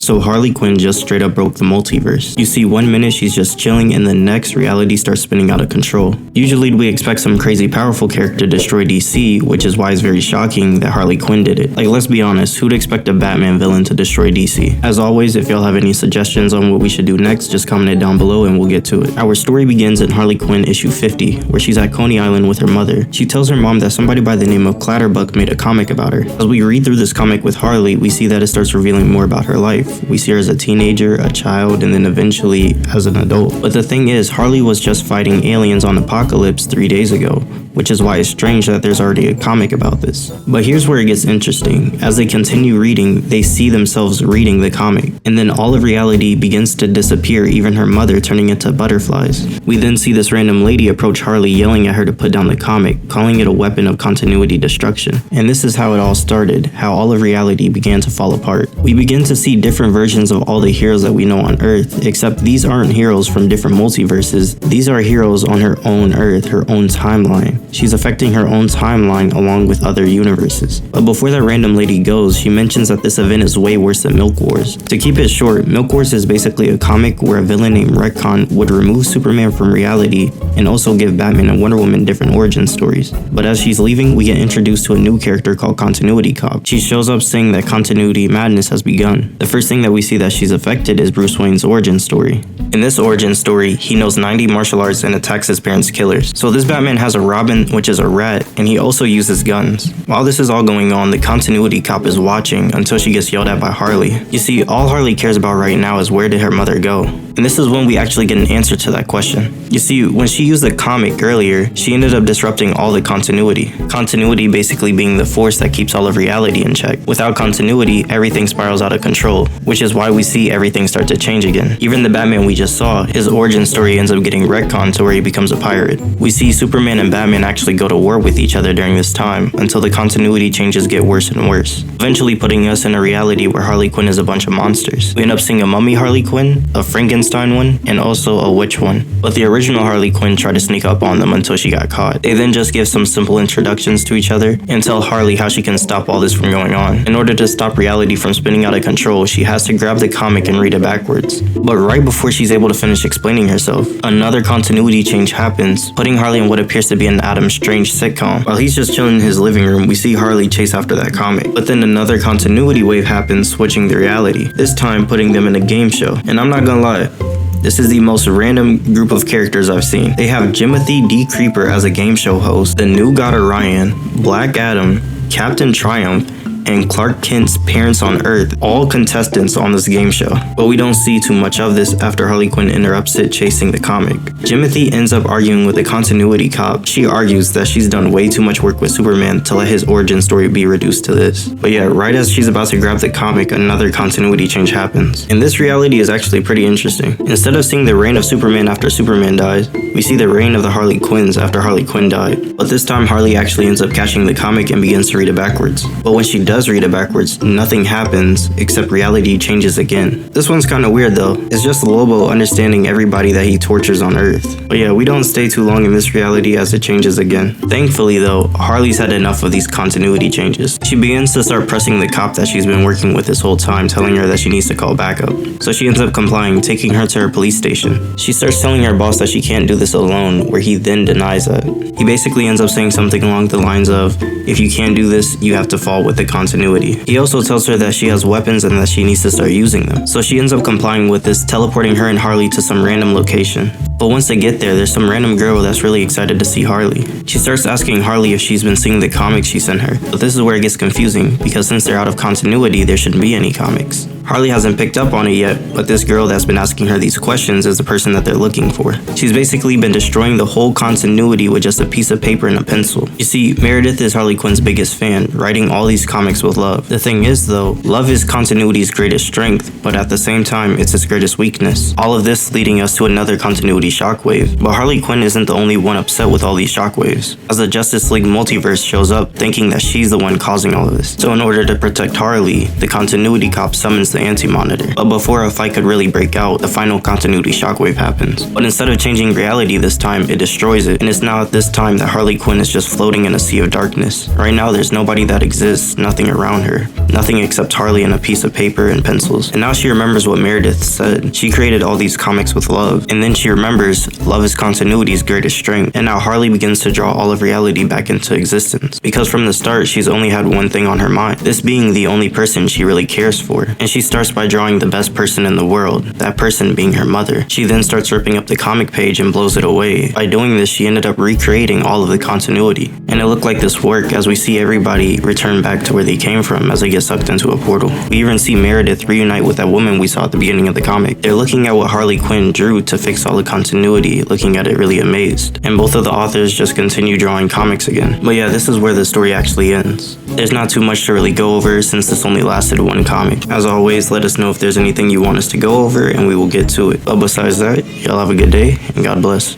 So Harley Quinn just straight up broke the multiverse. You see, 1 minute she's just chilling and the next reality starts spinning out of control. Usually we expect some crazy powerful character to destroy DC, which is why it's very shocking that Harley Quinn did it. Like, let's be honest, who'd expect a Batman villain to destroy DC? As always, if y'all have any suggestions on what we should do next, just comment it down below and we'll get to it. Our story begins in Harley Quinn issue 50, where she's at Coney Island with her mother. She tells her mom that somebody by the name of Clatterbuck made a comic about her. As we read through this comic with Harley, we see that it starts revealing more about her life. We see her as a teenager, a child, and then eventually as an adult. But the thing is, Harley was just fighting aliens on Apocalypse 3 days ago, which is why it's strange that there's already a comic about this. But here's where it gets interesting. As they continue reading, they see themselves reading the comic, and then all of reality begins to disappear, even her mother turning into butterflies. We then see this random lady approach Harley, yelling at her to put down the comic, calling it a weapon of continuity destruction. And this is how it all started, how all of reality began to fall apart. We begin to see different versions of all the heroes that we know on Earth, except these aren't heroes from different multiverses. These are heroes on her own Earth, her own timeline. She's affecting her own timeline along with other universes. But before that random lady goes, she mentions that this event is way worse than Milk Wars. To keep it short, Milk Wars is basically a comic where a villain named Retcon would remove Superman from reality and also give Batman and Wonder Woman different origin stories. But as she's leaving, we get introduced to a new character called Continuity Cop. She shows up saying that continuity madness has begun. The first thing that we see that she's affected is Bruce Wayne's origin story. In this origin story, he knows 90 martial arts and attacks his parents' killers. So this Batman has a Robin, which is a rat, and he also uses guns. While this is all going on, the Continuity Cop is watching until she gets yelled at by Harley. You see, all Harley cares about right now is where did her mother go? And this is when we actually get an answer to that question. You see, when she used the comic earlier, she ended up disrupting all the continuity. Continuity basically being the force that keeps all of reality in check. Without continuity, everything spirals out of control, which is why we see everything start to change again. Even the Batman we just saw, his origin story ends up getting retconned to where he becomes a pirate. We see Superman and Batman actually go to war with each other during this time, until the continuity changes get worse and worse, eventually putting us in a reality where Harley Quinn is a bunch of monsters. We end up seeing a mummy Harley Quinn, a Frankenstein one, and also a witch one. But the original Harley Quinn tried to sneak up on them until she got caught. They then just give some simple introductions to each other and tell Harley how she can stop all this from going on. In order to stop reality from spinning out of control, she has to grab the comic and read it backwards. But right before she's able to finish explaining herself, another continuity change happens, putting Harley in what appears to be an Adam Strange sitcom. While he's just chilling in his living room, we see Harley chase after that comic. But then another continuity wave happens, switching the reality, this time putting them in a game show. And I'm not gonna lie, this is the most random group of characters I've seen. They have Jimothy D. Creeper as a game show host, the new God Orion, Black Adam, Captain Triumph, and Clark Kent's parents on Earth, all contestants on this game show. But we don't see too much of this after Harley Quinn interrupts it chasing the comic. Jimothy ends up arguing with the Continuity Cop. She argues that she's done way too much work with Superman to let his origin story be reduced to this. But yeah, right as she's about to grab the comic, another continuity change happens. And this reality is actually pretty interesting. Instead of seeing the reign of Superman after Superman dies, we see the reign of the Harley Quinns after Harley Quinn died. But this time Harley actually ends up catching the comic and begins to read it backwards. But when she does read it backwards, nothing happens except reality changes again. This one's kind of weird though. It's just Lobo understanding everybody that he tortures on Earth. But yeah, we don't stay too long in this reality as it changes again. Thankfully though, Harley's had enough of these continuity changes. She begins to start pressing the cop that she's been working with this whole time, telling her that she needs to call backup. So she ends up complying, taking her to her police station. She starts telling her boss that she can't do this alone, where he then denies that. He basically ends up saying something along the lines of, if you can't do this, you have to fall with the continuity. He also tells her that she has weapons and that she needs to start using them. So she ends up complying with this, teleporting her and Harley to some random location. But once they get there, there's some random girl that's really excited to see Harley. She starts asking Harley if she's been seeing the comics she sent her. But this is where it gets confusing, because since they're out of continuity, there shouldn't be any comics. Harley hasn't picked up on it yet, but this girl that's been asking her these questions is the person that they're looking for. She's basically been destroying the whole continuity with just a piece of paper and a pencil. You see, Meredith is Harley Quinn's biggest fan, writing all these comics with love. The thing is though, love is continuity's greatest strength, but at the same time, it's its greatest weakness. All of this leading us to another continuity shockwave. But Harley Quinn isn't the only one upset with all these shockwaves, as the Justice League multiverse shows up thinking that she's the one causing all of this. So in order to protect Harley, the continuity cop summons the the anti-monitor. But before a fight could really break out, the final continuity shockwave happens. But instead of changing reality this time, it destroys it, and it's now at this time that Harley Quinn is just floating in a sea of darkness. Right now there's nobody that exists, nothing around her. Nothing except Harley and a piece of paper and pencils. And now she remembers what Meredith said. She created all these comics with love, and then she remembers love is continuity's greatest strength. And now Harley begins to draw all of reality back into existence. Because from the start, she's only had one thing on her mind, this being the only person she really cares for. And she starts by drawing the best person in the world, that person being her mother. She then starts ripping up the comic page and blows it away. By doing this, she ended up recreating all of the continuity. And it looked like this worked, as we see everybody return back to where they came from as they get sucked into a portal. We even see Meredith reunite with that woman we saw at the beginning of the comic. They're looking at what Harley Quinn drew to fix all the continuity, looking at it really amazed. And both of the authors just continue drawing comics again. But yeah, this is where the story actually ends. There's not too much to really go over since this only lasted one comic. As always, let us know if there's anything you want us to go over and we will get to it. But besides that, y'all have a good day and God bless.